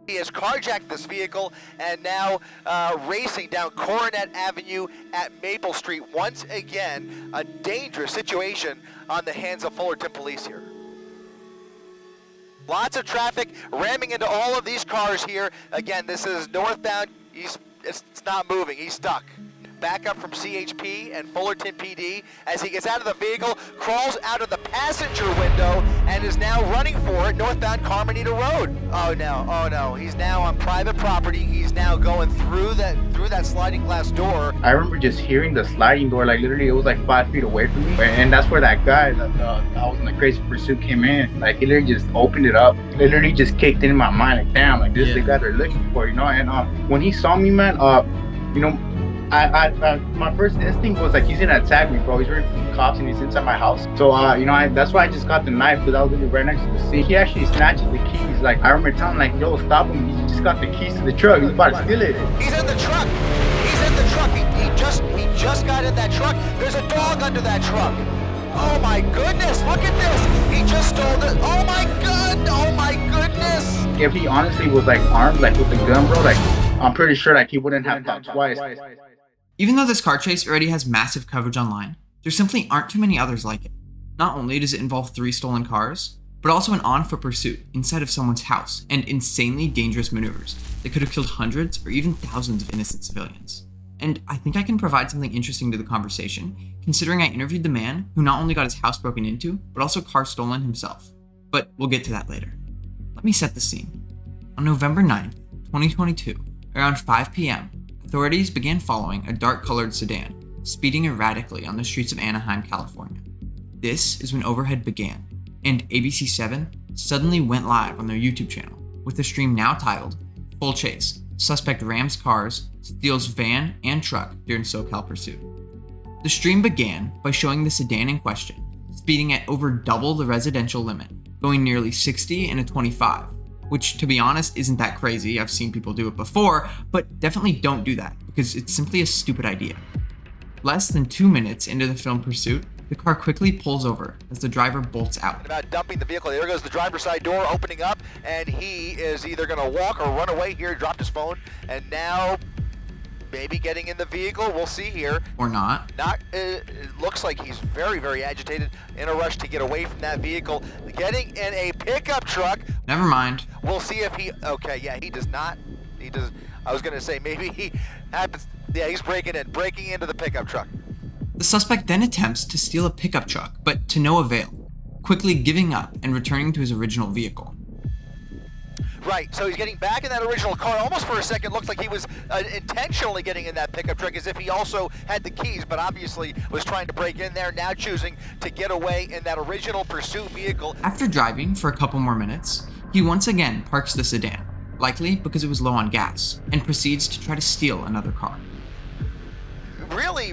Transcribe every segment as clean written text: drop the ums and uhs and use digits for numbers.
He has carjacked this vehicle and now racing down Coronet Avenue at Maple Street. Once again, a dangerous situation on the hands of Fullerton police here. Lots of traffic ramming into all of these cars here. Again, this is northbound. It's not moving. He's stuck. Back up from CHP and Fullerton PD as he gets out of the vehicle, crawls out of the passenger window, and is now running for it northbound Carmenita Road. Oh no, he's now on private property. He's now going through that sliding glass door. I remember just hearing the sliding door, like literally it was like 5 feet away from me. And that's where that guy that I was in the crazy pursuit came in. Like he literally just opened it up. It literally just kicked in my mind, like damn, like this is the guy they're looking for, you know? And when he saw me, man, you know, my first instinct was like, he's gonna attack me, bro. He's ready for the cops and he's inside my house. So, you know, that's why I just got the knife, because I was literally right next to the scene. He actually snatches the keys. Like, I remember telling him, like, yo, stop him. He just got the keys to the truck. He's about to steal it. He's in the truck. He's in the truck. He just got in that truck. There's a dog under that truck. Oh my goodness, look at this. He just stole it. Oh my goodness. If he honestly was like armed, like with a gun, bro, like I'm pretty sure like he wouldn't have thought twice. Even though this car chase already has massive coverage online, there simply aren't too many others like it. Not only does it involve 3 stolen cars, but also an on-foot pursuit inside of someone's house and insanely dangerous maneuvers that could have killed hundreds or even thousands of innocent civilians. And I think I can provide something interesting to the conversation, considering I interviewed the man who not only got his house broken into, but also car stolen himself. But we'll get to that later. Let me set the scene. On November 9th, 2022, around 5 p.m., authorities began following a dark-colored sedan, speeding erratically on the streets of Anaheim, California. This is when Overhead began, and ABC7 suddenly went live on their YouTube channel, with the stream now titled, Full Chase, Suspect Rams Cars, Steals Van and Truck During SoCal Pursuit. The stream began by showing the sedan in question, speeding at over double the residential limit, going nearly 60 in a 25, which, to be honest, isn't that crazy. I've seen people do it before, but definitely don't do that, because it's simply a stupid idea. Less than 2 minutes into the filmed pursuit, the car quickly pulls over as the driver bolts out. About dumping the vehicle, there goes the driver's side door opening up, and he is either going to walk or run away here. Dropped his phone, and now maybe getting in the vehicle. We'll see here. Or not. It looks like he's very, very agitated, in a rush to get away from that vehicle. Getting in a pickup truck. Never mind. We'll see if he, okay, yeah, he does not. He does, I was going to say maybe he happens, yeah, he's breaking into the pickup truck. The suspect then attempts to steal a pickup truck, but to no avail, quickly giving up and returning to his original vehicle. Right, so he's getting back in that original car. Almost for a second looks like he was intentionally getting in that pickup truck, as if he also had the keys, but obviously was trying to break in there, now choosing to get away in that original pursuit vehicle. After driving for a couple more minutes, he once again parks the sedan, likely because it was low on gas, and proceeds to try to steal another car.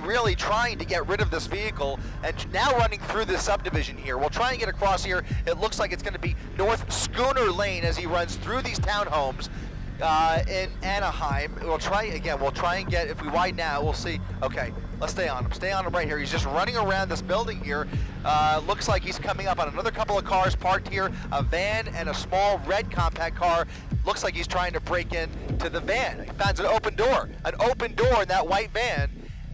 Really trying to get rid of this vehicle, and now running through this subdivision here. We'll try and get across here. It looks like it's going to be North Schooner Lane as he runs through these townhomes in Anaheim. We'll try and get, if we widen out, we'll see. Okay, let's stay on him right here. He's just running around this building here. Looks like he's coming up on another couple of cars parked here, a van and a small red compact car. Looks like he's trying to break in to the van. He finds an open door in that white van.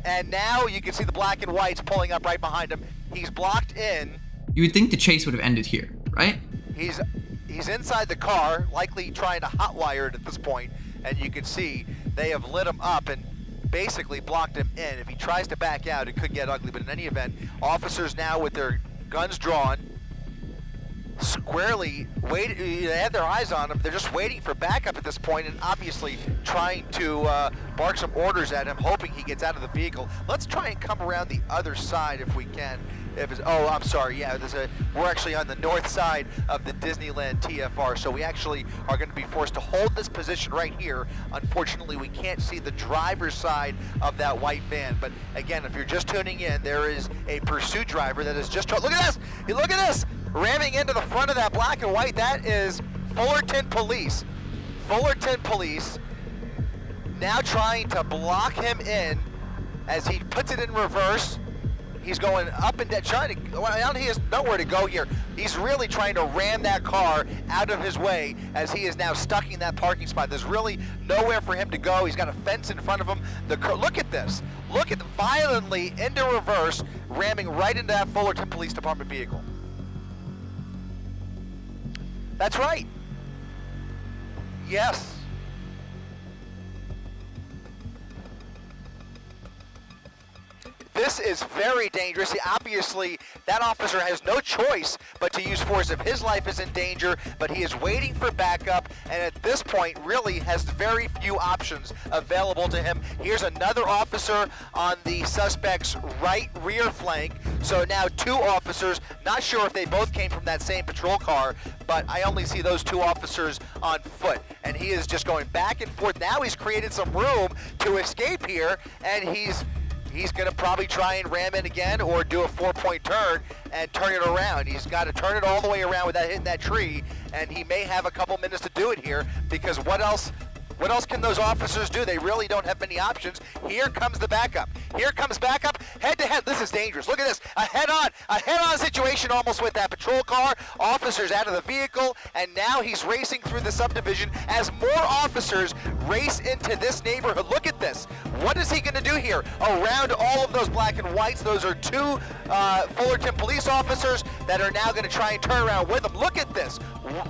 And now you can see the black and whites pulling up right behind him. He's blocked in. You would think the chase would have ended here, right? He's inside the car, likely trying to hotwire it at this point. And you can see they have lit him up and basically blocked him in. If he tries to back out, it could get ugly. But in any event, officers now with their guns drawn, squarely they have their eyes on him. They're just waiting for backup at this point, and obviously trying to bark some orders at him, hoping he gets out of the vehicle. Let's try and come around the other side if we can. Oh, I'm sorry. Yeah, we're actually on the north side of the Disneyland TFR, so we actually are going to be forced to hold this position right here. Unfortunately, we can't see the driver's side of that white van. But again, if you're just tuning in, there is a pursuit driver that is just. Look at this! Look at this! Ramming into the front of that black and white. That is Fullerton Police. Fullerton Police now trying to block him in as he puts it in reverse. He's going up and down, trying to, well, he has nowhere to go here. He's really trying to ram that car out of his way as he is now stuck in that parking spot. There's really nowhere for him to go. He's got a fence in front of him. Look at this. Look at violently into reverse, ramming right into that Fullerton Police Department vehicle. That's right. Yes. This is very dangerous. Obviously, that officer has no choice but to use force if his life is in danger, but he is waiting for backup, and at this point really has very few options available to him. Here's another officer on the suspect's right rear flank. So now two officers, not sure if they both came from that same patrol car, but I only see those two officers on foot, and he is just going back and forth. Now he's created some room to escape here, and he's going to probably try and ram in again or do a 4-point turn and turn it around. He's got to turn it all the way around without hitting that tree, and he may have a couple minutes to do it here, because what else can those officers do? They really don't have many options. Here comes the backup. Here comes backup, head to head. This is dangerous. Look at this. A head-on situation almost with that patrol car. Officers out of the vehicle, and now he's racing through the subdivision as more officers race into this neighborhood. Look at this. What is he going to do here? Around all of those black and whites, those are two Fullerton police officers that are now going to try and turn around with him. Look at this.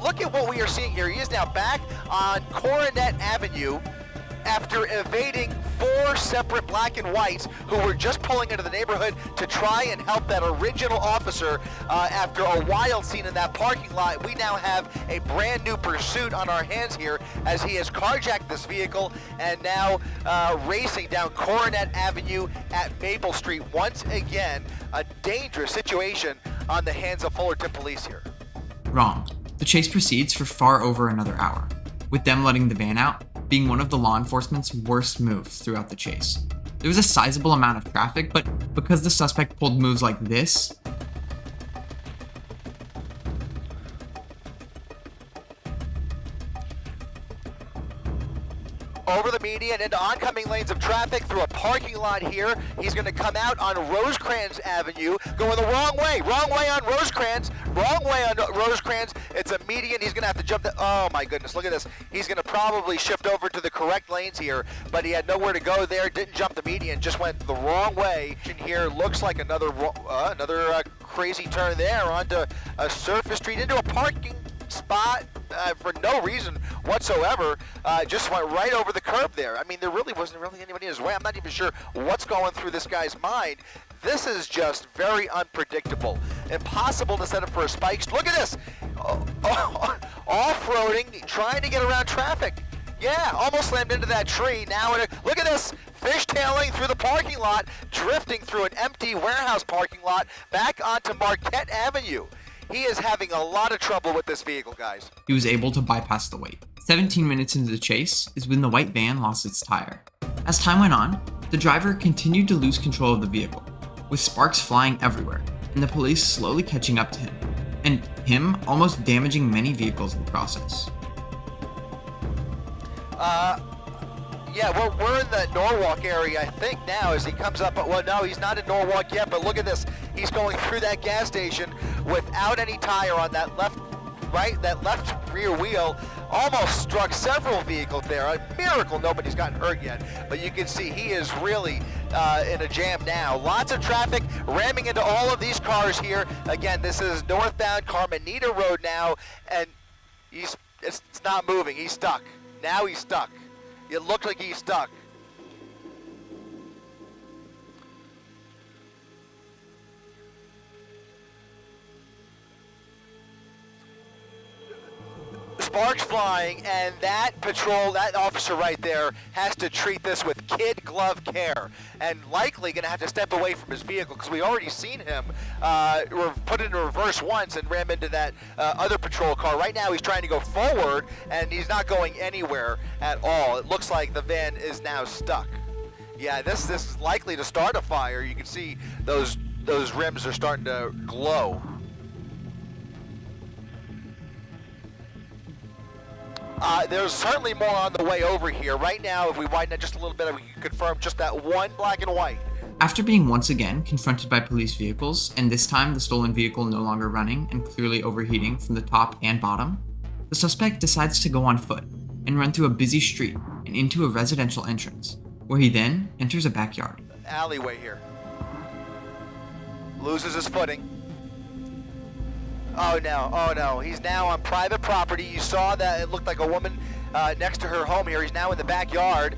Look at what we are seeing here. He is now back on Coronet Avenue after evading four separate black and whites who were just pulling into the neighborhood to try and help that original officer after a wild scene in that parking lot. We now have a brand new pursuit on our hands here as he has carjacked this vehicle and now racing down Coronet Avenue at Maple Street. Once again, a dangerous situation on the hands of Fullerton Police here. Wrong. The chase proceeds for far over another hour, with them letting the van out being one of the law enforcement's worst moves throughout the chase. There was a sizable amount of traffic, but because the suspect pulled moves like this, over the median into oncoming lanes of traffic through a parking lot here. He's going to come out on Rosecrans Avenue, going the wrong way on Rosecrans, It's a median. He's going to have to jump oh my goodness, look at this. He's going to probably shift over to the correct lanes here, but he had nowhere to go there, didn't jump the median, just went the wrong way. And here looks like another crazy turn there onto a surface street into a parking spot for no reason whatsoever. Just went right over the curb there. I mean, there really wasn't anybody in his way. I'm not even sure what's going through this guy's mind. This is just very unpredictable. Impossible to set up for a spike. Look at this. Off-roading, trying to get around traffic. Yeah, almost slammed into that tree. Now, look at this, fishtailing through the parking lot, drifting through an empty warehouse parking lot, back onto Marquette Avenue. He is having a lot of trouble with this vehicle, guys. he was able to bypass the wait. 17 minutes into the chase is when the white van lost its tire. As time went on, the driver continued to lose control of the vehicle, with sparks flying everywhere, and the police slowly catching up to him, and him almost damaging many vehicles in the process. Yeah, we're in the Norwalk area, I think now, as he comes up. Well, no, he's not in Norwalk yet, but look at this. He's going through that gas station without any tire on that left rear wheel. Almost struck several vehicles there. A miracle nobody's gotten hurt yet, but you can see he is really in a jam now. Lots of traffic ramming into all of these cars here. Again, this is northbound Carmenita Road now, and it's not moving. He's stuck. Now he's stuck. It looked like he's stuck. Sparks flying, and that officer right there has to treat this with kid glove care, and likely going to have to step away from his vehicle because we already seen him put it in reverse once and ram into that other patrol car. Right now he's trying to go forward, and he's not going anywhere at all. It looks like the van is now stuck. Yeah, this is likely to start a fire. You can see those rims are starting to glow. There's certainly more on the way over here. Right now, if we widen it just a little bit, we can confirm just that one black and white. After being once again confronted by police vehicles, and this time the stolen vehicle no longer running and clearly overheating from the top and bottom, the suspect decides to go on foot and run through a busy street and into a residential entrance, where he then enters a backyard. Alleyway here. Loses his footing. Oh no, he's now on private property. You saw that it looked like a woman next to her home here. He's now in the backyard,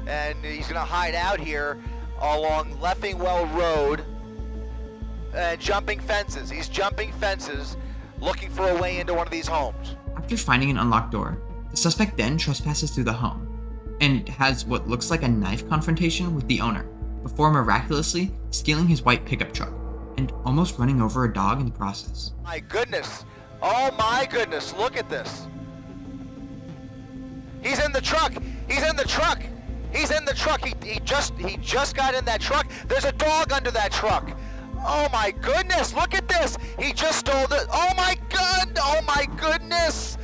and he's gonna hide out here along Leffingwell Road and jumping fences. He's jumping fences, looking for a way into one of these homes. After finding an unlocked door, the suspect then trespasses through the home and has what looks like a knife confrontation with the owner, before miraculously stealing his white pickup truck and almost running over a dog in the process. My goodness. Oh my goodness, look at this. He's in the truck. He's in the truck. He's in the truck. He just got in that truck. There's a dog under that truck. Oh my goodness, look at this. He just stole the, oh my god, oh my goodness.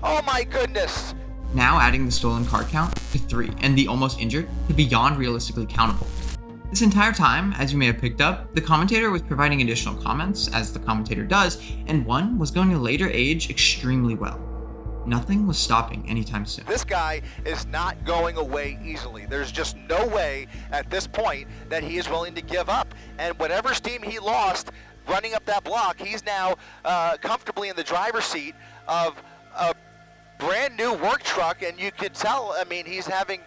Oh my goodness. Now adding the stolen car count to 3 and the almost injured to beyond realistically countable. This entire time, as you may have picked up, the commentator was providing additional comments, as the commentator does, and one was going to later age extremely well. Nothing was stopping anytime soon. This guy is not going away easily. There's just no way at this point that he is willing to give up. And whatever steam he lost running up that block, he's now comfortably in the driver's seat of a brand new work truck, and you could tell, I mean, he's having,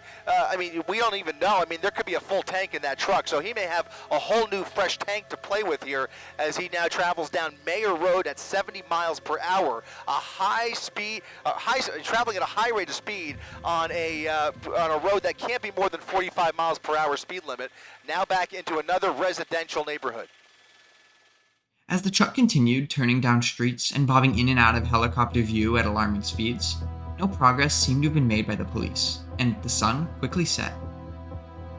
we don't even know. I mean, there could be a full tank in that truck, so he may have a whole new fresh tank to play with here as he now travels down Mayor Road at 70 miles per hour, traveling at a high rate of speed on a road that can't be more than 45 miles per hour speed limit, now back into another residential neighborhood. As the truck continued turning down streets and bobbing in and out of helicopter view at alarming speeds, no progress seemed to have been made by the police, and the sun quickly set.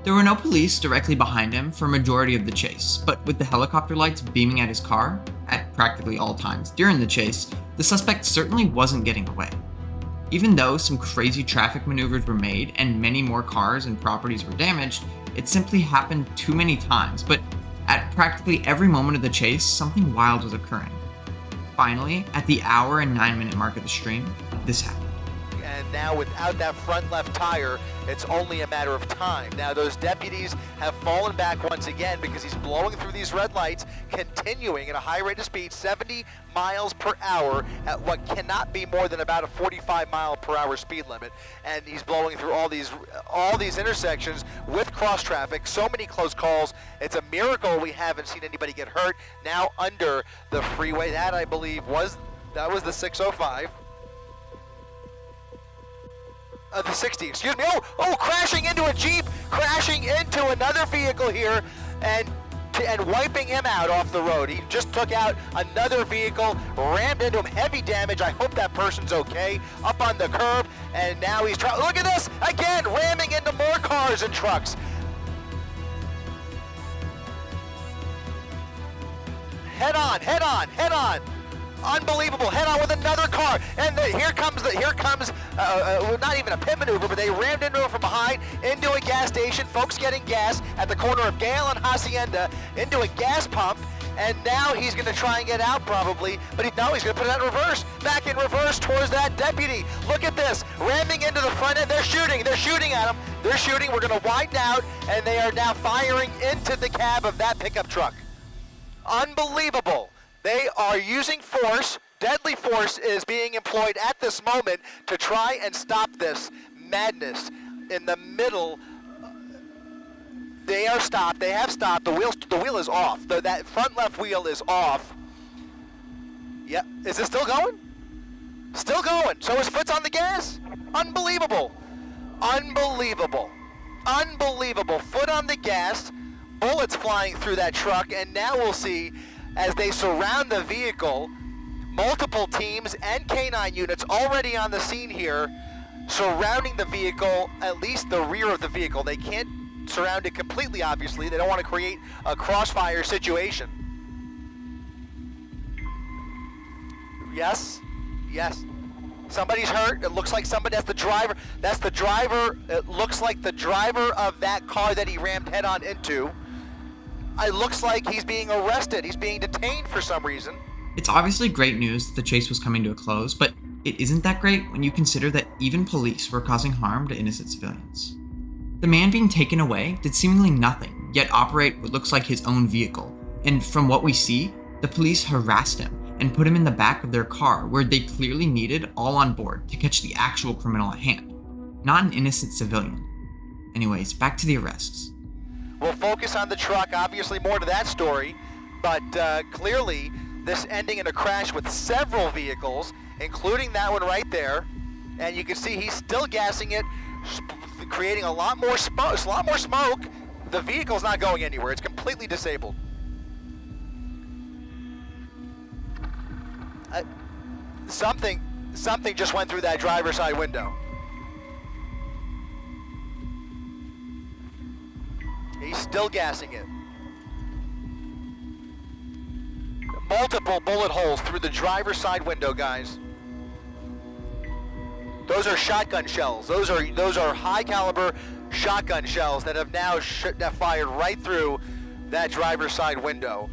There were no police directly behind him for a majority of the chase, but with the helicopter lights beaming at his car, at practically all times during the chase, the suspect certainly wasn't getting away. Even though some crazy traffic maneuvers were made and many more cars and properties were damaged, it simply happened too many times, but at practically every moment of the chase, something wild was occurring. Finally, at the hour and 9-minute mark of the stream, this happened. And now without that front left tire, it's only a matter of time. Now those deputies have fallen back once again because he's blowing through these red lights, continuing at a high rate of speed, 70 miles per hour at what cannot be more than about a 45 mile per hour speed limit. And he's blowing through all these intersections with cross traffic, so many close calls. It's a miracle we haven't seen anybody get hurt. Now under the freeway, that I believe was the 605. The 60, excuse me. Oh, crashing into a Jeep, crashing into another vehicle here, and wiping him out off the road. He just took out another vehicle, rammed into him, heavy damage. I hope that person's okay. Up on the curb, and now he's trying. Look at this again, ramming into more cars and trucks. Head on, head on, head on. Unbelievable, head on with another car, and here comes not even a pit maneuver, but they rammed into it from behind, into a gas station, folks getting gas at the corner of Gale and Hacienda, into a gas pump, and now he's going to try and get out probably, but he's going to put it in reverse, back in reverse towards that deputy. Look at this, ramming into the front end, they're shooting at him, we're going to widen out, and they are now firing into the cab of that pickup truck. Unbelievable. They are using force. Deadly force is being employed at this moment to try and stop this madness in the middle. They are stopped. They have stopped. The wheel is off. That front left wheel is off. Yep. Is it still going? Still going. So his foot's on the gas? Unbelievable. Unbelievable. Unbelievable. Foot on the gas. Bullets flying through that truck. And now we'll see, as they surround the vehicle, multiple teams and K9 units already on the scene here, surrounding the vehicle, at least the rear of the vehicle. They can't surround it completely, obviously. They don't want to create a crossfire situation. Yes, yes. Somebody's hurt. It looks like somebody, that's the driver. It looks like the driver of that car that he rammed head on into. It looks like he's being arrested. He's being detained for some reason. It's obviously great news that the chase was coming to a close, but it isn't that great when you consider that even police were causing harm to innocent civilians. The man being taken away did seemingly nothing, yet operate what looks like his own vehicle, and from what we see, the police harassed him and put him in the back of their car where they clearly needed all on board to catch the actual criminal at hand, not an innocent civilian. Anyways, back to the arrests. We'll focus on the truck, obviously more to that story, but clearly this ending in a crash with several vehicles, including that one right there, and you can see he's still gassing it, creating a lot more smoke. The vehicle's not going anywhere. It's completely disabled. Something just went through that driver's side window. He's still gassing it. Multiple bullet holes through the driver's side window, guys. Those are shotgun shells. Those are high caliber shotgun shells that have now fired right through that driver's side window,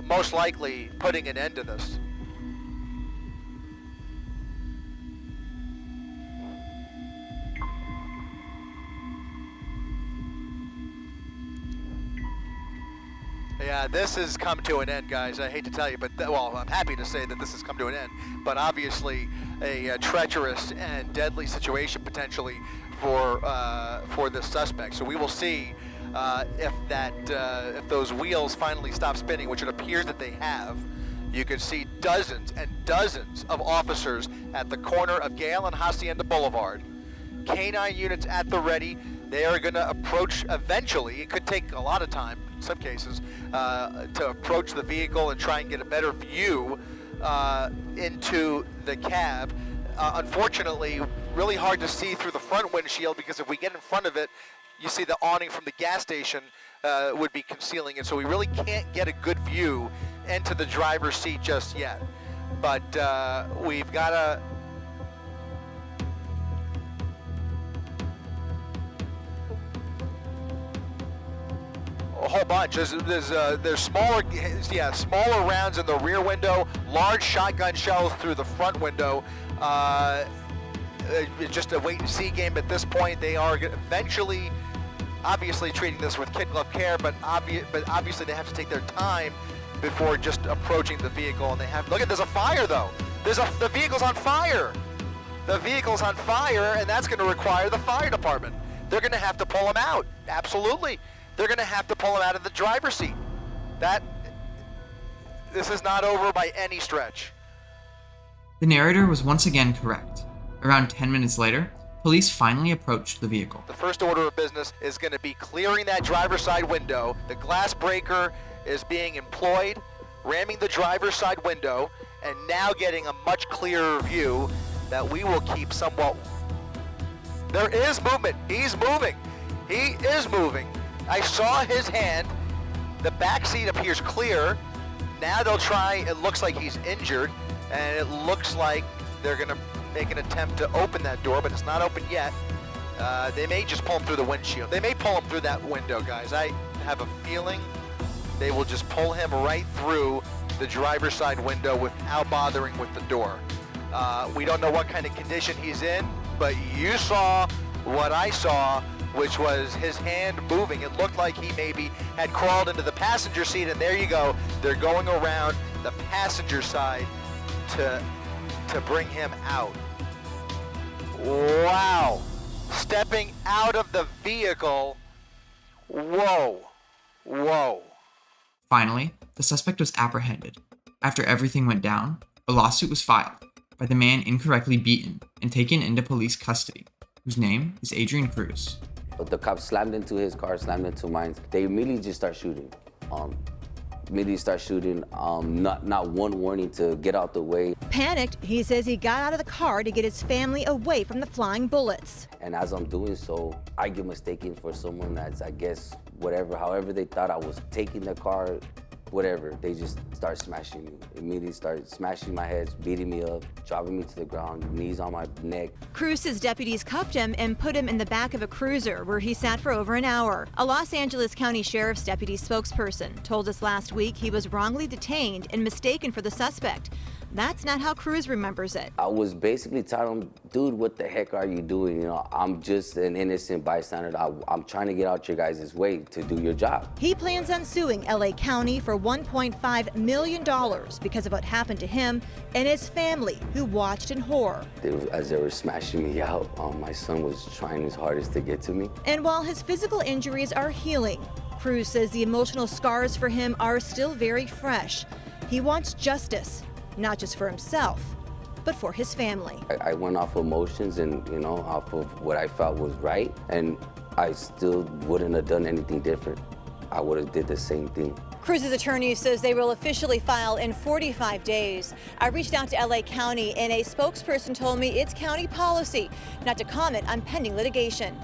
most likely putting an end to this. Yeah, this has come to an end, guys. I hate to tell you, but well, I'm happy to say that this has come to an end. But obviously, a treacherous and deadly situation potentially for this suspect. So we will see if those wheels finally stop spinning, which it appears that they have. You can see dozens and dozens of officers at the corner of Gale and Hacienda Boulevard. Canine units at the ready. They are going to approach eventually. It could take a lot of time in some cases to approach the vehicle and try and get a better view into the cab. Unfortunately, really hard to see through the front windshield because if we get in front of it, you see the awning from the gas station would be concealing it. So we really can't get a good view into the driver's seat just yet. But we've got to... a whole bunch. There's smaller rounds in the rear window, large shotgun shells through the front window. It's just a wait and see game at this point. They are eventually, obviously, treating this with kid glove care, but obviously they have to take their time before just approaching the vehicle. And they have there's a fire though. The vehicle's on fire. The vehicle's on fire, and that's going to require the fire department. They're going to have to pull them out. Absolutely. They're going to have to pull him out of the driver's seat. This is not over by any stretch. The narrator was once again correct. Around 10 minutes later, police finally approached the vehicle. The first order of business is going to be clearing that driver's side window. The glass breaker is being employed, ramming the driver's side window, and now getting a much clearer view that we will keep somewhat... There is movement. He's moving. He is moving. I saw his hand. The back seat appears clear. Now they'll try, it looks like he's injured, and it looks like they're going to make an attempt to open that door, but it's not open yet. They may just pull him through the windshield. They may pull him through that window, guys. I have a feeling they will just pull him right through the driver's side window without bothering with the door. We don't know what kind of condition he's in, but you saw what I saw, which was his hand moving. It looked like he maybe had crawled into the passenger seat, and there you go. They're going around the passenger side to bring him out. Wow. Stepping out of the vehicle. Whoa. Whoa. Finally, the suspect was apprehended. After everything went down, a lawsuit was filed by the man incorrectly beaten and taken into police custody, whose name is Adrian Cruz. But the cops slammed into his car, slammed into mine. They immediately just start shooting. Not one warning to get out the way. Panicked, he says he got out of the car to get his family away from the flying bullets. And as I'm doing so, I get mistaken for someone that's, I guess, however they thought I was taking the car whatever. They just start smashing me. Immediately start smashing my head, beating me up, dropping me to the ground, knees on my neck. Cruz says deputies cuffed him and put him in the back of a cruiser where he sat for over an hour. A Los Angeles County Sheriff's deputy spokesperson told us last week he was wrongly detained and mistaken for the suspect. That's not how Cruz remembers it. I was basically telling him, dude, what the heck are you doing? You know, I'm just an innocent bystander. I'm trying to get out your guys' way to do your job. He plans on suing LA County for $1.5 million because of what happened to him and his family, who watched in horror. As they were smashing me out, my son was trying his hardest to get to me. And while his physical injuries are healing, Cruz says the emotional scars for him are still very fresh. He wants justice, not just for himself, but for his family. I went off emotions and, you know, off of what I felt was right, and I still wouldn't have done anything different. I would have did the same thing. Cruz's attorney says they will officially file in 45 days. I reached out to LA County and a spokesperson told me it's county policy not to comment on pending litigation.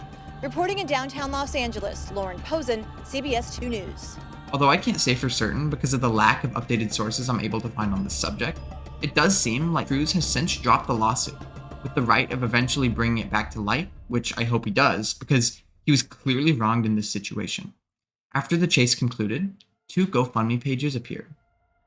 Reporting in downtown Los Angeles, Lauren Posen, CBS 2 News. Although I can't say for certain because of the lack of updated sources I'm able to find on this subject, it does seem like Cruz has since dropped the lawsuit, with the right of eventually bringing it back to light, which I hope he does, because he was clearly wronged in this situation. After the chase concluded, 2 GoFundMe pages appeared.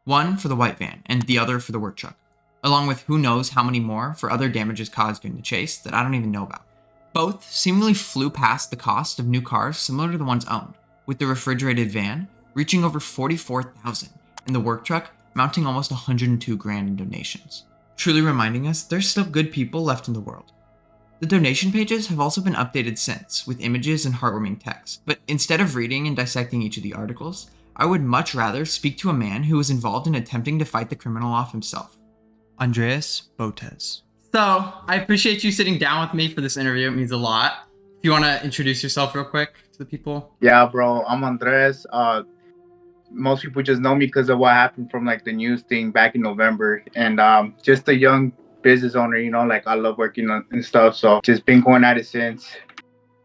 One for the white van, and the other for the work truck, along with who knows how many more for other damages caused during the chase that I don't even know about. Both seemingly flew past the cost of new cars similar to the ones owned, with the refrigerated van reaching over $44,000 and the work truck mounting almost $102,000 in donations, truly reminding us there's still good people left in the world. The donation pages have also been updated since, with images and heartwarming text, but instead of reading and dissecting each of the articles, I would much rather speak to a man who was involved in attempting to fight the criminal off himself. Andres Bonetez. So, I appreciate you sitting down with me for this interview. It means a lot. If you want to introduce yourself real quick to the people. Yeah, bro. I'm Andres. Most people just know me because of what happened from like the news thing back in November, and just a young business owner, you know, like I love working on and stuff, so just been going at it since.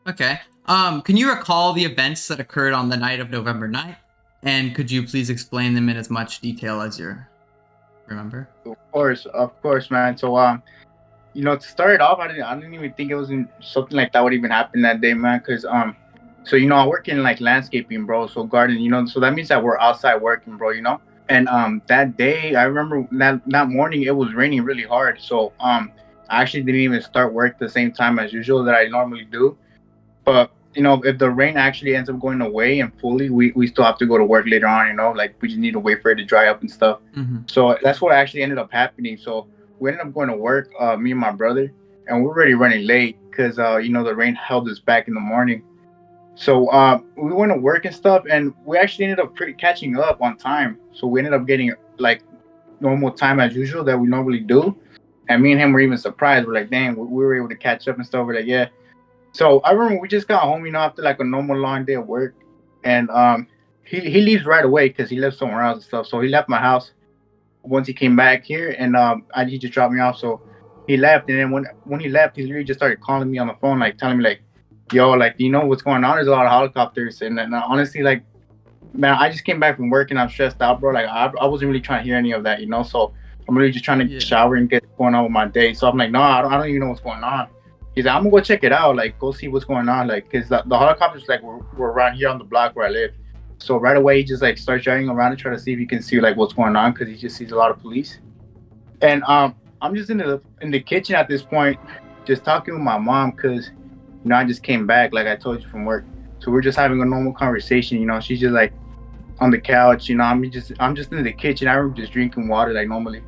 Okay. Can you recall the events that occurred on the night of November 9th? And could you please explain them in as much detail as you remember? Of course, man. So you know, to start it off, I didn't even think it was something like that would even happen that day, man, because so, you know, I work in like landscaping, bro. So garden, you know, so that means that we're outside working, bro, you know. And that day, I remember that morning, it was raining really hard. So I actually didn't even start work the same time as usual that I normally do. But, you know, if the rain actually ends up going away and fully, we still have to go to work later on, you know, like we just need to wait for it to dry up and stuff. Mm-hmm. So that's what actually ended up happening. So we ended up going to work, me and my brother, and we're already running late because, you know, the rain held us back in the morning. So we went to work and stuff, and we actually ended up catching up on time. So we ended up getting like normal time as usual that we normally do. And me and him were even surprised. We're like, dang, we were able to catch up and stuff. We're like, yeah. So I remember we just got home, you know, after like a normal long day of work. And he leaves right away because he lives somewhere else and stuff. So he left my house once he came back here, and he just dropped me off. So he left, and then when he left, he literally just started calling me on the phone, like telling me like, yo, like, you know what's going on? There's a lot of helicopters. And honestly, like, man, I just came back from work and I'm stressed out, bro. Like, I wasn't really trying to hear any of that, you know? So I'm really just trying to shower and get going on with my day. So I'm like, no, I don't even know what's going on. He's like, I'm gonna go check it out. Like, go see what's going on. Like, cause the helicopters, like, were around here on the block where I live. So right away, he just like starts driving around and try to see if he can see like what's going on, cause he just sees a lot of police. And I'm just in the kitchen at this point, just talking with my mom, cause, you know, I just came back, like I told you, from work. So we're just having a normal conversation, you know. She's just like on the couch, you know. I'm just in the kitchen. I remember just drinking water like normally.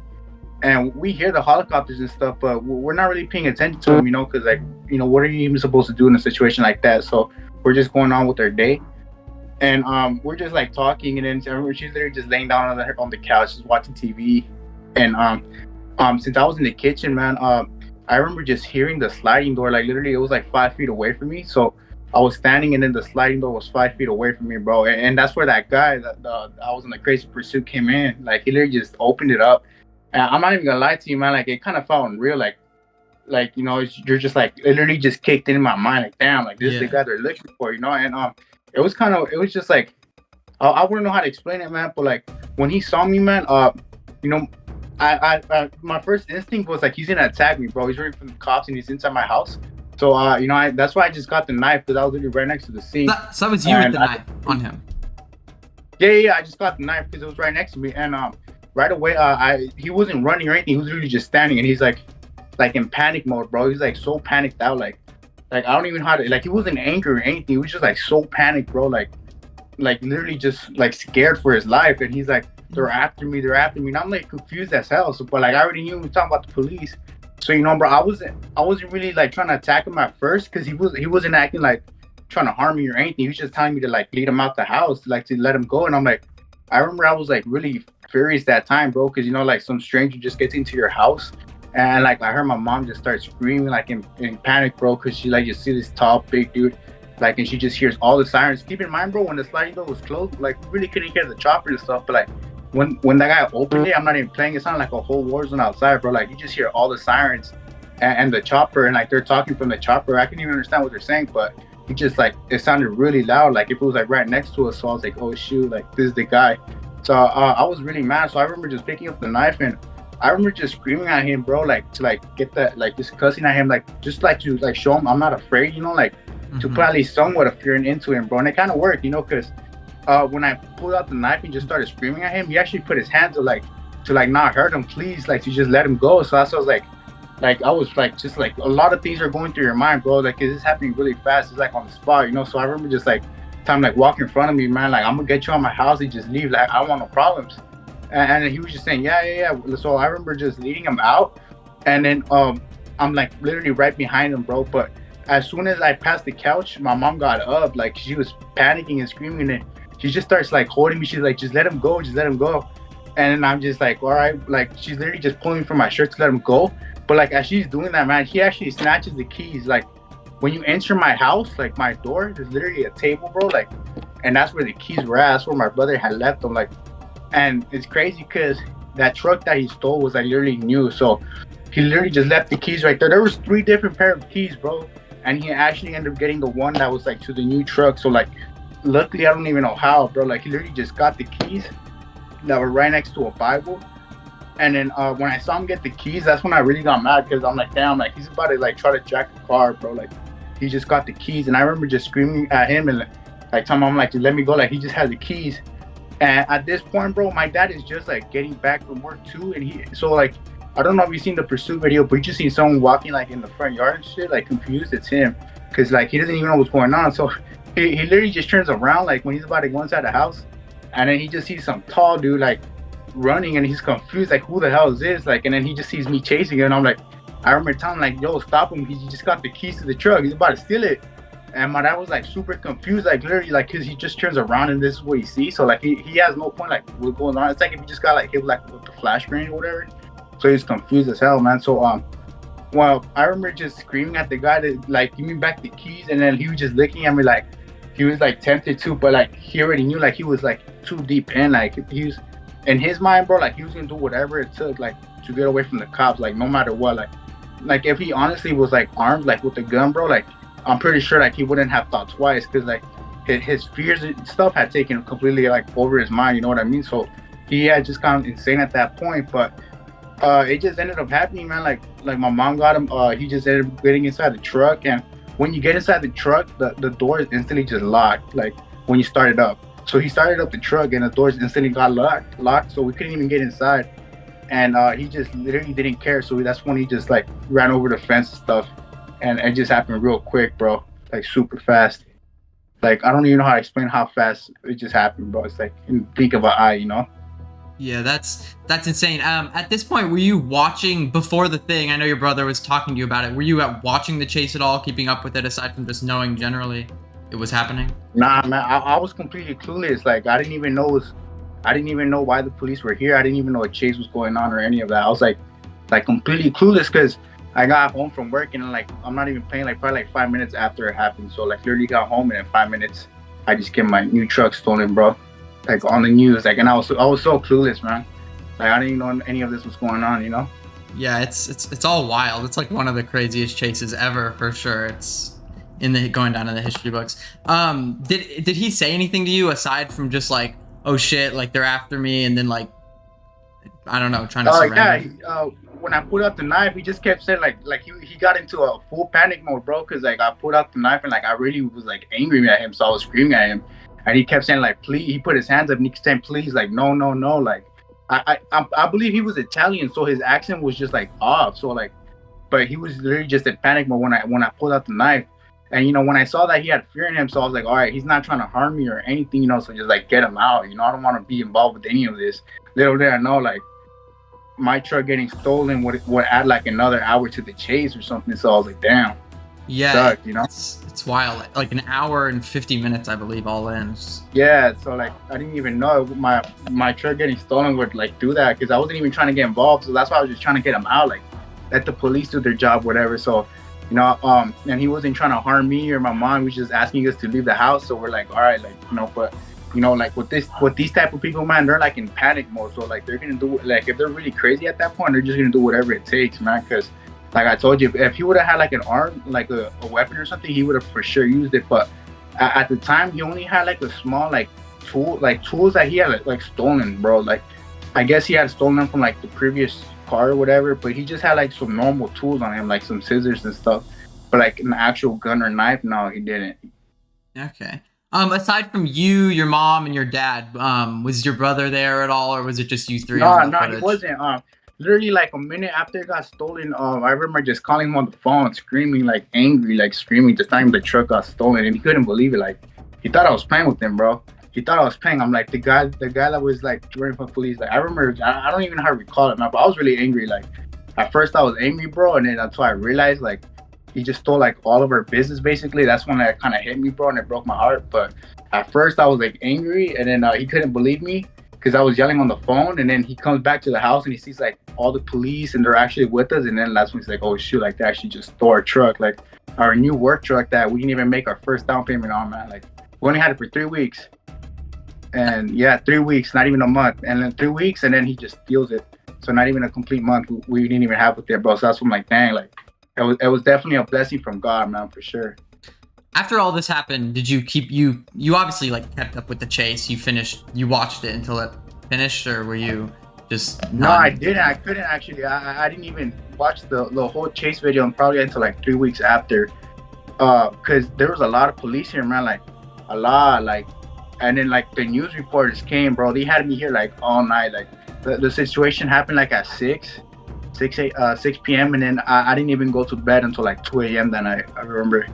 And we hear the helicopters and stuff, but we're not really paying attention to them, you know, because, like, you know, what are you even supposed to do in a situation like that? So we're just going on with our day. And we're just like talking, and then she's literally just laying down on the couch, just watching TV. And since I was in the kitchen, man, I remember just hearing the sliding door, like literally it was like 5 feet away from me. So I was standing, and then the sliding door was 5 feet away from me, bro. And that's where that guy that I was in the crazy pursuit came in. Like, he literally just opened it up. And I'm not even gonna lie to you, man. Like, it kind of felt unreal. Like, you know, you're just like, it literally just kicked in my mind. Like, damn, like, this is the guy they're looking for, you know? And it was just like, I wouldn't know how to explain it, man. But like when he saw me, man, you know, my first instinct was like he's gonna attack me, bro. He's running from the cops and he's inside my house. So you know, that's why I just got the knife because I was literally right next to the scene. So that was you with the knife on him. Yeah. I just got the knife because it was right next to me, and right away, he wasn't running or anything. He was literally just standing, and he's like in panic mode, bro. He's like so panicked out, like I don't even know how to, like, he wasn't angry or anything. He was just like so panicked, bro. Like literally just like scared for his life, and he's like, they're after me, and I'm like confused as hell. So, but like I already knew he was talking about the police. So, you know, bro, I wasn't really like trying to attack him at first because he wasn't acting like trying to harm me or anything. He was just telling me to like lead him out the house, like to let him go. And I'm like, I remember I was like really furious that time, bro, because you know, like some stranger just gets into your house, and like I heard my mom just start screaming like in panic, bro, because she like just see this tall big dude, like, and she just hears all the sirens. Keep in mind, bro, when the sliding door was closed, like we really couldn't hear the chopper and stuff, but like when that guy opened it, I'm not even playing, it sounded like a whole war zone outside, bro. Like you just hear all the sirens and the chopper, and like they're talking from the chopper. I couldn't even understand what they're saying, but he just like, it sounded really loud, like if it was like right next to us. So I was like, oh shoot, like this is the guy. So I was really mad. So I remember just picking up the knife, and I remember just screaming at him, bro, like to like get that, like just cussing at him, like just like to like show him I'm not afraid, you know, like to put at least somewhat of fear into him, bro. And it kind of worked, you know, because when I pulled out the knife and just started screaming at him, he actually put his hands to like not hurt him, please, like to just let him go. So that's what I was like I was like, just like a lot of things are going through your mind, bro, like cause it's happening really fast. It's like on the spot, you know. So I remember just like time like walk in front of me, man, like I'm gonna get you out of my house and just leave, like I don't want no problems. And he was just saying yeah. So I remember just leading him out, and then I'm like literally right behind him, bro. But as soon as I passed the couch, my mom got up, like she was panicking and screaming, and she just starts like holding me. She's like, just let him go. And then I'm just like, all right, like she's literally just pulling me from my shirt to let him go. But like as she's doing that, man, he actually snatches the keys. Like when you enter my house, like my door, there's literally a table, bro, like, and that's where the keys were at. That's where my brother had left them, like. And it's crazy because that truck that he stole was like literally new. So he literally just left the keys right there. There was 3 different pair of keys, bro. And he actually ended up getting the one that was like to the new truck. So like, luckily, I don't even know how, bro. Like he literally just got the keys that were right next to a Bible. And then when I saw him get the keys, that's when I really got mad, because I'm like, damn, like he's about to like try to jack the car, bro. Like he just got the keys. And I remember just screaming at him and like telling him, like, to let me go. Like he just has the keys. And at this point, bro, my dad is just like getting back from work too, and so like, I don't know if you've seen the pursuit video, but you just see someone walking like in the front yard and shit, like confused. It's him, because like he doesn't even know what's going on. So he literally just turns around like when he's about to go inside the house, and then he just sees some tall dude like running, and he's confused, like who the hell is this? Like, and then he just sees me chasing him, and I'm like, I remember telling him like, yo, stop him, he just got the keys to the truck, he's about to steal it. And my dad was like super confused, like literally, like, cause he just turns around and this is what he sees. So like he has no point, like what's going on. It's like if he just got like hit like with the flash screen or whatever. So he's confused as hell, man. So well, I remember just screaming at the guy to like give me back the keys, and then he was just looking at me like he was like tempted to, but like he already knew like he was like too deep in, like he was in his mind, bro, like he was gonna do whatever it took like to get away from the cops, like no matter what. Like if he honestly was like armed like with a gun, bro, like I'm pretty sure like he wouldn't have thought twice, because like his fears and stuff had taken completely like over his mind, you know what I mean? So he had just gone insane at that point. But it just ended up happening, man. Like my mom got him, he just ended up getting inside the truck, and when you get inside the truck, the door is instantly just locked, like when you start it up. So he started up the truck and the doors instantly got locked, so we couldn't even get inside. And he just literally didn't care, so that's when he just like ran over the fence and stuff. And it just happened real quick, bro, like super fast. Like I don't even know how to explain how fast it just happened, bro. It's like in the blink of an eye, you know? Yeah, that's insane. At this point, were you watching before the thing? I know your brother was talking to you about it. Were you watching the chase at all, keeping up with it, aside from just knowing generally it was happening? Nah, man, I was completely clueless. Like I didn't even know why the police were here. I didn't even know a chase was going on or any of that. I was like completely clueless, because I got home from work, and like I'm not even playing, like probably like 5 minutes after it happened. So like literally got home, and in 5 minutes I just get my new truck stolen, bro. Like on the news, like, and I was so clueless, man. Like I didn't even know any of this was going on, you know? Yeah, it's all wild. It's like one of the craziest chases ever, for sure. in the going down in the history books. Did he say anything to you aside from just like, oh shit, like they're after me, and then like, I don't know, trying to surrender? Yeah. When I put out the knife, he just kept saying like he got into a full panic mode, bro. Cause like I put out the knife and like I really was like angry at him, so I was screaming at him, and he kept saying like please. He put his hands up and he kept saying please, like no, like I believe he was Italian, so his accent was just like off. So like, but he was literally just in panic mode when I pulled out the knife. And when I saw that he had fear in him, so I was like, all right, he's not trying to harm me or anything, so just like get him out. I don't want to be involved with any of this. Little did I know, like my truck getting stolen would add like another hour to the chase or something. So I was like, damn. Yeah, sucked, it's wild. Like an hour and 50 minutes, I believe, all in. Yeah, so like I didn't even know my truck getting stolen would like do that, because I wasn't even trying to get involved. So that's why I was just trying to get him out, like let the police do their job, whatever. So and he wasn't trying to harm me or my mom. He was just asking us to leave the house. So we're like, all right, like but like with these type of people, man, they're like in panic mode. So like they're gonna do, like if they're really crazy at that point, they're just gonna do whatever it takes, man. Because like I told you, if he would have had like an arm, like a weapon or something, he would have for sure used it. But at the time, he only had like a small like tools that he had like stolen, bro. Like I guess he had stolen them from like the previous car or whatever, but he just had like some normal tools on him, like some scissors and stuff. But like an actual gun or knife, no, he didn't. Okay. Aside from you, your mom, and your dad, was your brother there at all, or was it just you three? No, he wasn't. Literally like a minute after it got stolen, I remember just calling him on the phone, screaming, like angry, like screaming, just telling him the truck got stolen, and he couldn't believe it. Like he thought I was playing with him, bro. He thought I was playing. I'm like the guy that was like running from police. Like I remember, I don't even know how to recall it now, but I was really angry. Like at first I was angry, bro, and then until I realized like he just stole like all of our business basically. That's when that kind of hit me, bro, and it broke my heart. But at first I was like angry, and then he couldn't believe me because I was yelling on the phone. And then he comes back to the house and he sees like all the police and they're actually with us. And then that's when he's like, oh shoot, like they actually just stole our truck, like our new work truck that we didn't even make our first down payment on, man. Like we only had it for 3 weeks. And yeah, 3 weeks, not even a month. And then 3 weeks, and then he just steals it. So not even a complete month we didn't even have with it, bro. So that's when I'm like, dang, like it was definitely a blessing from God, man, for sure. After all this happened, did you keep you obviously like kept up with the chase? You watched it until it finished, or were you just not? No, I didn't. I couldn't actually. I didn't even watch the whole chase video, and probably until like 3 weeks after. Because there was a lot of police here, man, like a lot, like, and then like the news reporters came, bro. They had me here like all night. Like the situation happened like at 6 p.m. and then I didn't even go to bed until like 2 a.m. that night. I remember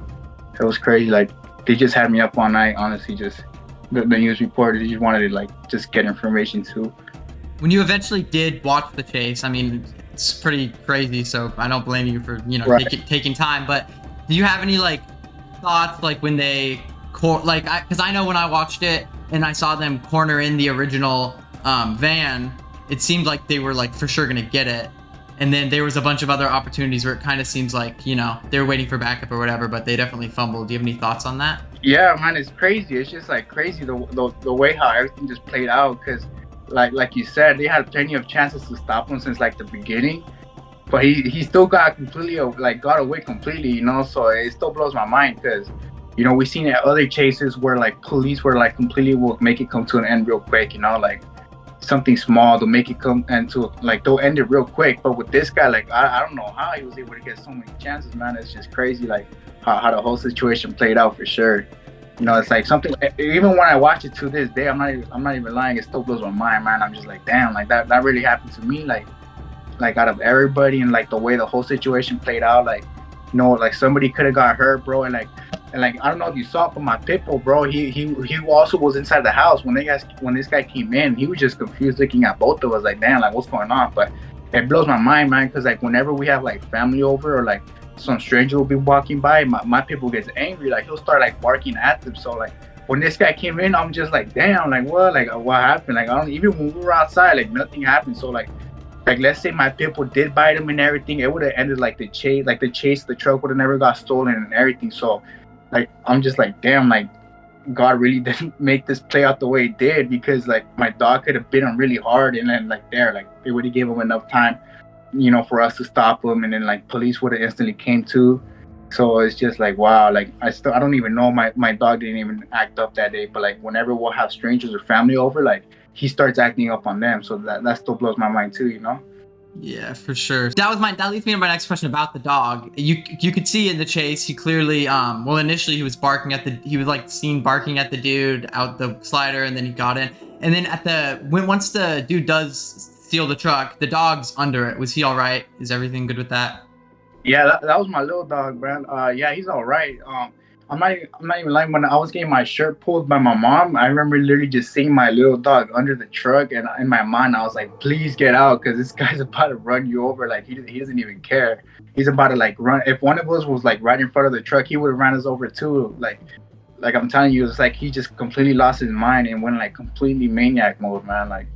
it was crazy. Like they just had me up all night. Honestly, just the news reporters, they just wanted to like just get information too. When you eventually did watch the chase, I mean, it's pretty crazy. So I don't blame you for Right. taking time. But do you have any like thoughts like when they because I know when I watched it and I saw them corner in the original van, it seemed like they were like for sure gonna get it. And then there was a bunch of other opportunities where it kind of seems like, they were waiting for backup or whatever, but they definitely fumbled. Do you have any thoughts on that? Yeah, man, it's crazy. It's just like crazy the way how everything just played out. Because like you said, they had plenty of chances to stop him since like the beginning, but he still got away completely. So it still blows my mind because we've seen it other chases where like police were like completely will make it come to an end real quick. Like something small, they'll make it come into like they'll end it real quick. But with this guy, like I don't know how he was able to get so many chances, man. It's just crazy, like how the whole situation played out for sure. It's like something. Even when I watch it to this day, I'm not even lying. It still blows my mind, man. I'm just like, damn, like that really happened to me. Like out of everybody, and like the way the whole situation played out, like like somebody could have got hurt, bro, and I don't know if you saw it, but my pit bull, bro, he also was inside the house when this guy came in. He was just confused looking at both of us, like, damn, like what's going on? But it blows my mind, man, because like whenever we have like family over or like some stranger will be walking by, my pit bull gets angry, like he'll start like barking at them. So like when this guy came in, I'm just like, damn, like what happened? Like I don't, even when we were outside, like nothing happened. So like let's say my pit bull did bite him and everything, it would have ended like the chase, the truck would have never got stolen and everything. So like I'm just like, damn, like God really didn't make this play out the way it did, because like my dog could have bit him really hard, and then like they would have gave him enough time, for us to stop him, and then like police would have instantly came to. So it's just like, wow, like I don't even know, my dog didn't even act up that day, but like whenever we'll have strangers or family over, like he starts acting up on them. So that still blows my mind too, you know? Yeah, for sure. That leads me to my next question about the dog. You could see in the chase, he clearly well, initially he was like seen barking at the dude out the slider, and then he got in. And then once the dude does steal the truck, the dog's under it. Was he all right? Is everything good with that? Yeah, that was my little dog, man. Yeah, he's all right. I'm not even lying. When I was getting my shirt pulled by my mom, I remember literally just seeing my little dog under the truck, and in my mind, I was like, "Please get out, because this guy's about to run you over. Like he doesn't even care. He's about to like run. If one of us was like right in front of the truck, he would have ran us over too. Like I'm telling you, it's like he just completely lost his mind and went like completely maniac mode, man. Like,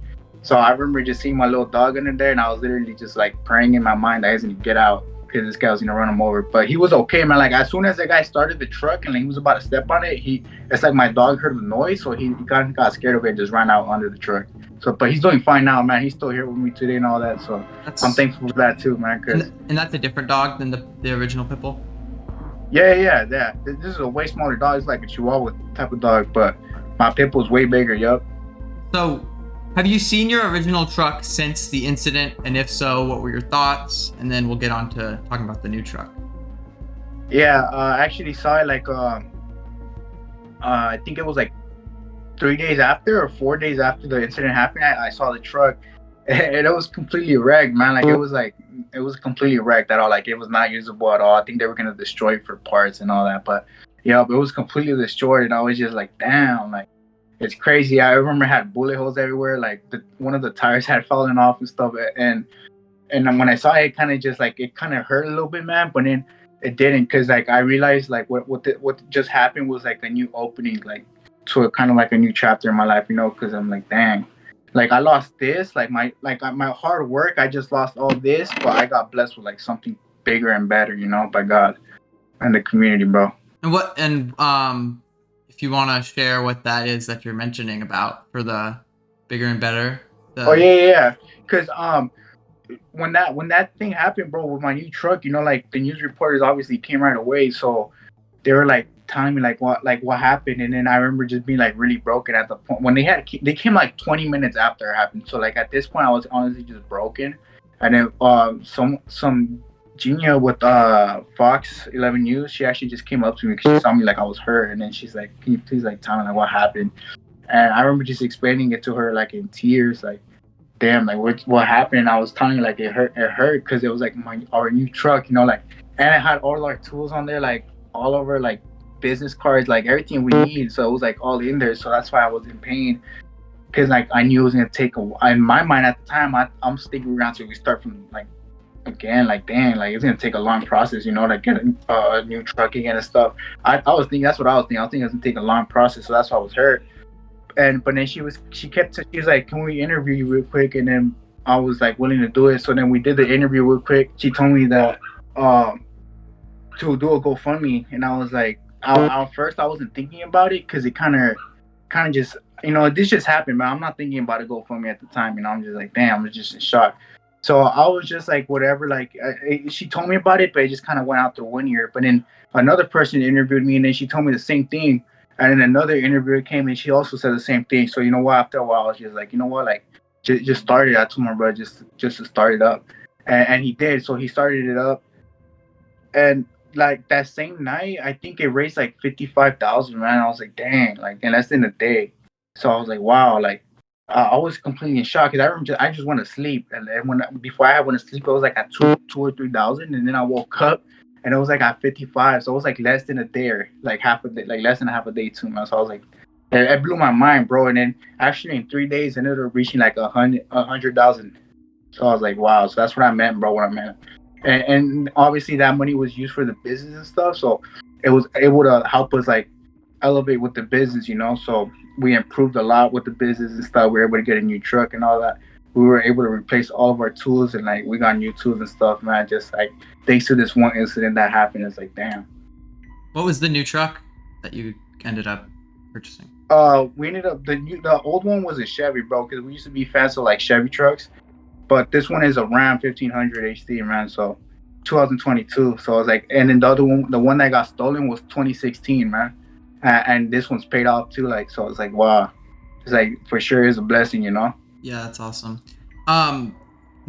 so I remember just seeing my little dog under there, and I was literally just like praying in my mind that he's gonna get out, because this guy was gonna run him over. But he was okay, man. Like as soon as the guy started the truck and like, he was about to step on it, it's like my dog heard the noise, so he got scared of it and just ran out under the truck. So, but he's doing fine now, man. He's still here with me today and all that. So I'm thankful for that too, man. And that's a different dog than the original pit bull? Yeah. This is a way smaller dog. It's like a Chihuahua type of dog, but my pit bull's way bigger. Yup. So, have you seen your original truck since the incident? And if so, what were your thoughts? And then we'll get on to talking about the new truck. Yeah, I actually saw it like I think it was like 3 days after or 4 days after the incident happened. I saw the truck, and it was completely wrecked, man. Like it was completely wrecked at all. Like it was not usable at all. I think they were gonna destroy it for parts and all that, but yeah, it was completely destroyed, and I was just like, damn, like it's crazy. I remember it had bullet holes everywhere. Like one of the tires had fallen off and stuff, and then when I saw it, kind of just like it kind of hurt a little bit, man. But then it didn't, because like I realized like what just happened was like a new opening, like to a kind of like a new chapter in my life, you know? Because I'm like, dang, like I lost this, like my hard work, I just lost all this, but I got blessed with like something bigger and better, you know, by God and the community, bro. And if you want to share what that is that you're mentioning about for the bigger and better. Oh yeah. Because when that thing happened, bro, with my new truck, you know, like the news reporters obviously came right away, so they were like telling me like what happened, and then I remember just being like really broken at the point when they came like 20 minutes after it happened. So like at this point, I was honestly just broken, and then some Genia with Fox 11 News, she actually just came up to me because she saw me like I was hurt, and then she's like, "Can you please like tell me like what happened?" And I remember just explaining it to her like in tears, like, damn, like what happened. And I was telling her like it hurt because it was like our new truck, you know, like, and it had all our tools on there, like all over, like business cards, like everything we need. So it was like all in there. So that's why I was in pain, because like I knew it was gonna take in my mind at the time, I'm sticking around till we start from like again, like dang, like it's gonna take a long process, you know, like getting a new truck again and stuff. I was thinking, that's what I was thinking. I was thinking it was gonna take a long process, so that's why I was hurt. But then she was like, "Can we interview you real quick?" And then I was like willing to do it. So then we did the interview real quick. She told me that to do a GoFundMe, and I was like, at first I wasn't thinking about it, because it kind of just, you know, this just happened, man. I'm not thinking about a GoFundMe at the time, you know. I'm just like, damn, I'm just in shock. So I was just like, whatever. Like she told me about it, but it just kind of went out through one ear. But then another person interviewed me, and then she told me the same thing. And then another interviewer came, and she also said the same thing. So you know what? After a while, I was just like, you know what? Like, just start it. I told my brother just to start it up, and he did. So he started it up, and like that same night, I think it raised like 55,000. Man, I was like, dang, like, and that's in a day. So I was like, wow, like I was completely in shock, because I remember I just went to sleep, and before I went to sleep, it was like at 2 or 3,000, and then I woke up, and it was like at 55, so it was like less than a day, or like half a day, like less than half a day too, man. So I was like, it blew my mind, bro. And then actually in 3 days, it ended up reaching like 100,000. So I was like, wow. So that's what I meant, bro. What I meant, and obviously that money was used for the business and stuff. So it was able to help us like elevate with the business, you know. So we improved a lot with the business and stuff. We were able to get a new truck and all that. We were able to replace all of our tools, and like we got new tools and stuff, man. Just like thanks to this one incident that happened. It's like, damn. What was the new truck that you ended up purchasing? We ended up the old one was a Chevy, bro, because we used to be fans of like Chevy trucks, but this one is a Ram 1500 HD, man. So 2022. So I was like, and then the one that got stolen was 2016, man. And this one's paid off too. Like, so it's like, wow, it's like for sure is a blessing, you know. Yeah, that's awesome.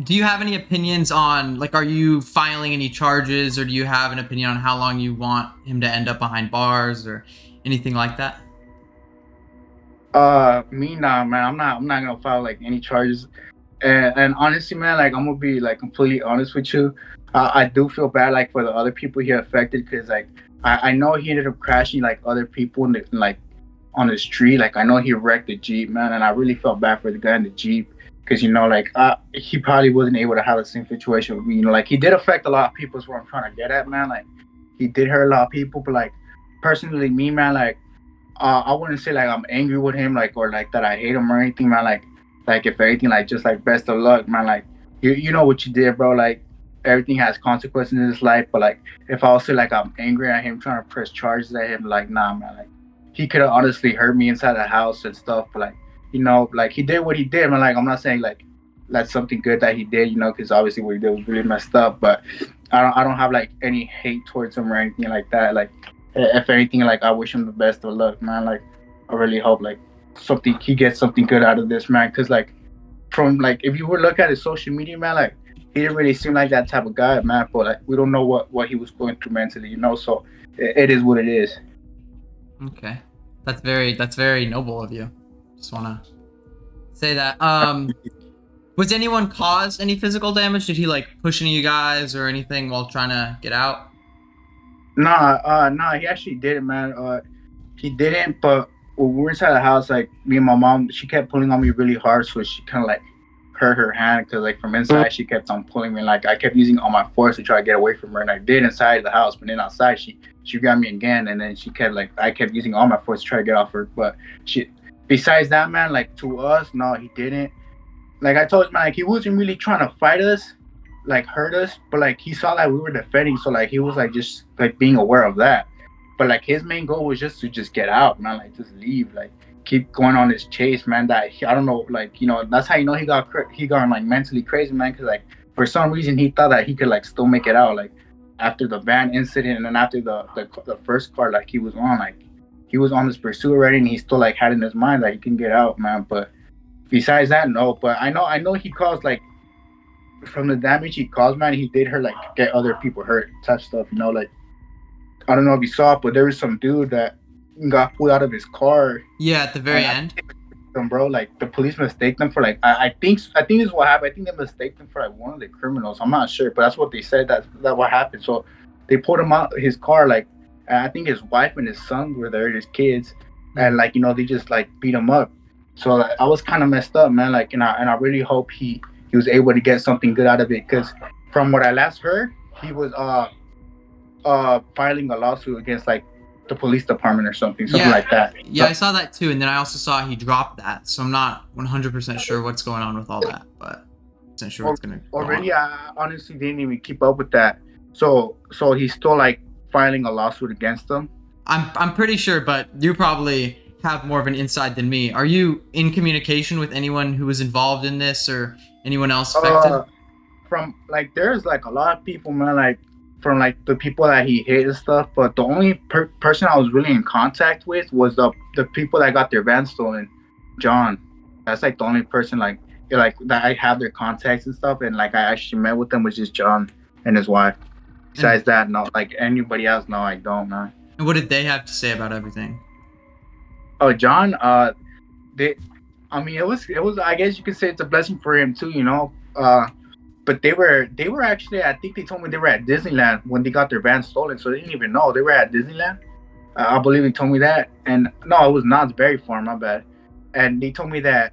Do you have any opinions on, like, are you filing any charges, or do you have an opinion on how long you want him to end up behind bars or anything like that? Me, nah, man. I'm not gonna file like any charges. And honestly, man, like I'm gonna be like completely honest with you. I do feel bad like for the other people he affected, because like I know he ended up crashing like other people in like on the street. Like I know he wrecked the Jeep, man, and I really felt bad for the guy in the Jeep, because you know like he probably wasn't able to have the same situation with me. You know, like he did affect a lot of people. Is what I'm trying to get at, man. Like he did hurt a lot of people, but like personally, me, man, like I wouldn't say like I'm angry with him, like, or like that I hate him or anything, man. Like if anything, like just like best of luck, man. Like you know what you did, bro. Like everything has consequences in this life, but like if I was say like I'm angry at him trying to press charges at him, like nah, man. Like he could have honestly hurt me inside the house and stuff, but like you know, like he did what he did, man. Like I'm not saying like that's something good that he did, you know, because obviously what he did was really messed up, but I don't have like any hate towards him or anything like that. Like if anything, like I wish him the best of luck, man. Like I really hope like he gets something good out of this, man. Because like from like if you were to look at his social media, man, like he didn't really seem like that type of guy, man. But like we don't know what he was going through mentally, you know. So it is what it is. Okay, that's very noble of you. Just wanna say that. Was anyone caused any physical damage? Did he like push any of you guys or anything while trying to get out? Nah, he actually didn't, man. He didn't, but when we were inside the house, like me and my mom, she kept pulling on me really hard, so she kind of like hurt her hand, because like from inside she kept on pulling me. Like I kept using all my force to try to get away from her, and I did inside the house, but then outside she grabbed me again, and then she kept like I kept using all my force to try to get off her. But besides that, man, like to us, no, he didn't. Like I told you, man, like he wasn't really trying to fight us, like hurt us, but like he saw that we were defending, so like he was like just like being aware of that. But like his main goal was just to just get out, man, like just leave, like keep going on this chase, man. That I don't know, like you know, that's how you know he got like mentally crazy, man, because like for some reason he thought that he could like still make it out, like after the van incident and then after the first car like he was on this pursuit already, and he still like had in his mind that he can get out, man. But besides that, no. But I know he caused like from the damage he caused, man, he did hurt like get other people hurt type stuff, you know. Like I don't know if you saw it, but there was some dude that got pulled out of his car. Yeah, at the very end. Bro, like the police mistake them for like I think this is what happened. I think they mistake them for like one of the criminals. I'm not sure, but that's what they said. That what happened. So they pulled him out his car. Like I think his wife and his son were there, his kids, and like you know they just like beat him up. So like, I was kind of messed up, man. Like and I really hope he was able to get something good out of it, because from what I last heard, he was filing a lawsuit against like the police department or something like that. Yeah, I saw that too, and then I also saw he dropped that, so I'm not 100% sure what's going on with all that, but I'm sure what's gonna go already. on. I honestly didn't even keep up with that. So he's still like filing a lawsuit against them. I'm pretty sure, but you probably have more of an insight than me. Are you in communication with anyone who was involved in this or anyone else affected? From like there's like a lot of people, man, like from like the people that he hit and stuff, but the only person I was really in contact with was the people that got their van stolen. John, that's like the only person like that I have their contacts and stuff, and like I actually met with them, was just John and his wife. Besides that, no, like anybody else, no, I don't, man. And what did they have to say about everything? Oh, John, I mean, it was I guess you could say it's a blessing for him too, you know. But they were actually, I think they told me they were at Disneyland when they got their van stolen, so they didn't even know they were at Disneyland. I believe he told me that, and no, it was Knott's Berry Farm, my bad. And they told me that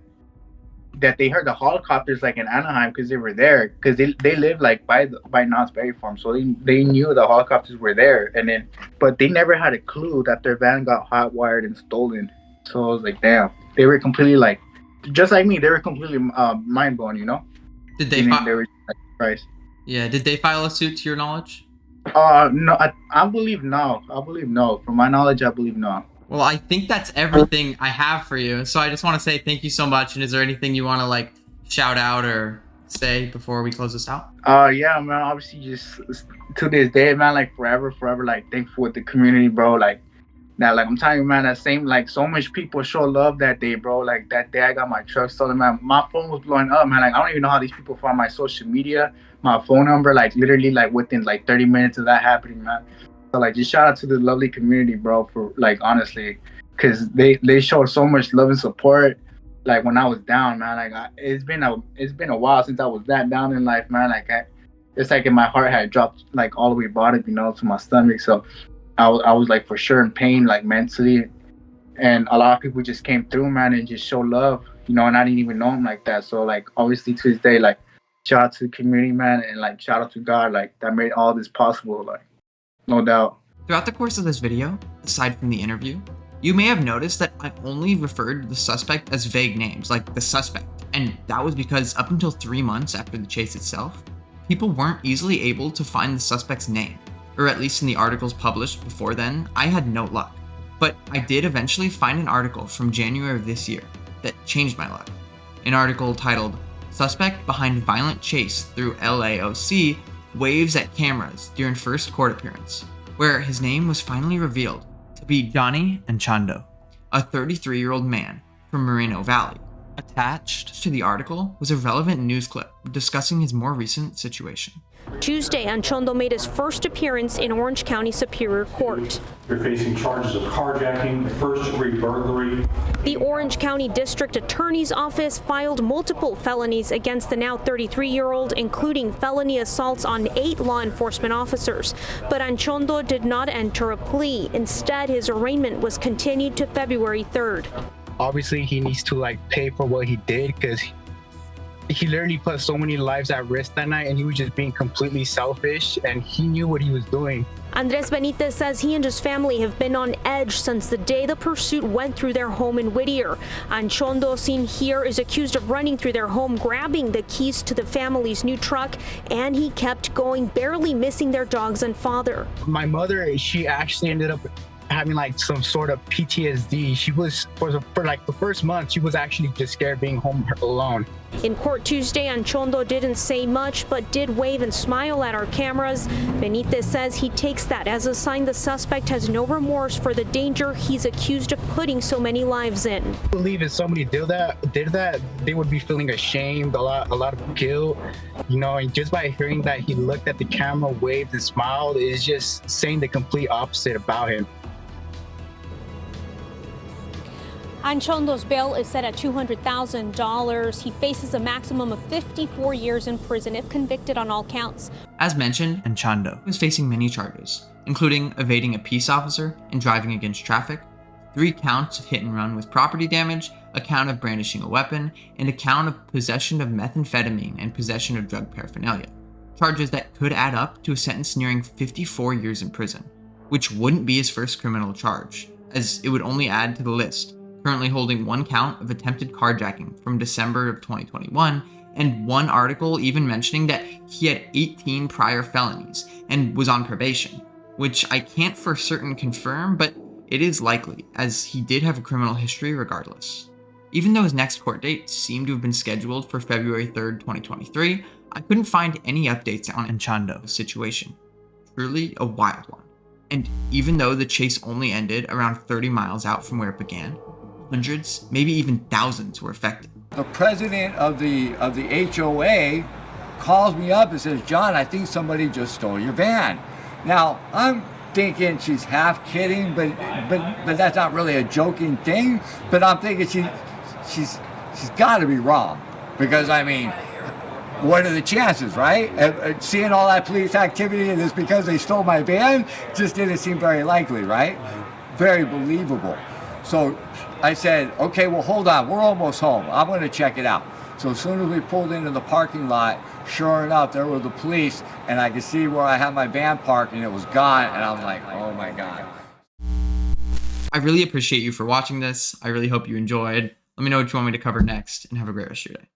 they heard the helicopters like in Anaheim because they were there, because they live like by Knott's Berry Farm, so they knew the helicopters were there, and then but they never had a clue that their van got hotwired and stolen. So I was like, damn, they were completely like, just like me, they were completely mind blown, you know. Did they? They were like, surprised. Yeah. Did they file a suit to your knowledge? No. I believe no. From my knowledge, I believe no. Well, I think that's everything I have for you. So I just want to say thank you so much. And is there anything you want to like shout out or say before we close this out? Yeah, man. Obviously, just to this day, man. Like forever, like thankful with the community, bro. Like now, like I'm telling you, man. That same, like so much people show love that day, bro. Like that day, I got my truck stolen, man. My phone was blowing up, man. Like I don't even know how these people found my social media, my phone number, like literally, like within like 30 minutes of that happening, man. So like, just shout out to the lovely community, bro. For like honestly, because they showed so much love and support. Like when I was down, man, like it's been a while since I was that down in life, man. Like it's like my heart had dropped like all the way bottom, you know, to my stomach. So I was like for sure in pain, like mentally, and a lot of people just came through, man, and just showed love, you know, and I didn't even know him like that. So like obviously to this day, like shout out to the community, man, and like shout out to God, like that made all this possible, like no doubt. Throughout the course of this video, aside from the interview, you may have noticed that I only referred to the suspect as vague names, like the suspect, and that was because up until 3 months after the chase itself, people weren't easily able to find the suspect's name, or at least in the articles published before then, I had no luck. But I did eventually find an article from January of this year that changed my luck. An article titled, "Suspect Behind Violent Chase Through LAOC Waves at Cameras During First Court Appearance," where his name was finally revealed to be Johnny Anchondo, a 33-year-old man from Moreno Valley. Attached to the article was a relevant news clip discussing his more recent situation. Tuesday, Anchondo made his first appearance in Orange County Superior Court. They're facing charges of carjacking, first-degree burglary. The Orange County District Attorney's Office filed multiple felonies against the now 33-year-old, including felony assaults on 8 law enforcement officers. But Anchondo did not enter a plea. Instead, his arraignment was continued to February 3rd. Obviously, he needs to like pay for what he did, because he literally put so many lives at risk that night, and he was just being completely selfish, and he knew what he was doing. Andres Bonetez says he and his family have been on edge since the day the pursuit went through their home in Whittier. Anchondo, seen here, is accused of running through their home, grabbing the keys to the family's new truck, and he kept going, barely missing their dogs and father. My mother, she actually ended up having like some sort of PTSD. She was, for like the first month, she was actually just scared being home alone. In court Tuesday, Anchondo didn't say much, but did wave and smile at our cameras. Bonetez says he takes that as a sign the suspect has no remorse for the danger he's accused of putting so many lives in. I believe if somebody did that, they would be feeling ashamed, a lot of guilt, you know, and just by hearing that he looked at the camera, waved and smiled, is just saying the complete opposite about him. Anchondo's bail is set at $200,000. He faces a maximum of 54 years in prison if convicted on all counts. As mentioned, Anchondo was facing many charges, including evading a peace officer and driving against traffic, 3 counts of hit and run with property damage, a count of brandishing a weapon, and a count of possession of methamphetamine and possession of drug paraphernalia. Charges that could add up to a sentence nearing 54 years in prison, which wouldn't be his first criminal charge, as it would only add to the list, currently holding 1 count of attempted carjacking from December of 2021, and 1 article even mentioning that he had 18 prior felonies and was on probation, which I can't for certain confirm, but it is likely, as he did have a criminal history regardless. Even though his next court date seemed to have been scheduled for February 3rd, 2023, I couldn't find any updates on Anchondo's situation. Truly a wild one. And even though the chase only ended around 30 miles out from where it began, hundreds, maybe even thousands were affected. The president of the HOA calls me up and says, "John, I think somebody just stole your van." Now, I'm thinking she's half kidding, but that's not really a joking thing. But I'm thinking she's got to be wrong, because I mean, what are the chances, right? Seeing all that police activity and it's because they stole my van just didn't seem very likely, right? Very believable. So I said, okay, well, hold on. We're almost home. I'm going to check it out. So as soon as we pulled into the parking lot, sure enough, there were the police, and I could see where I had my van parked, and it was gone, and I'm like, oh, my God. I really appreciate you for watching this. I really hope you enjoyed. Let me know what you want me to cover next, and have a great rest of your day.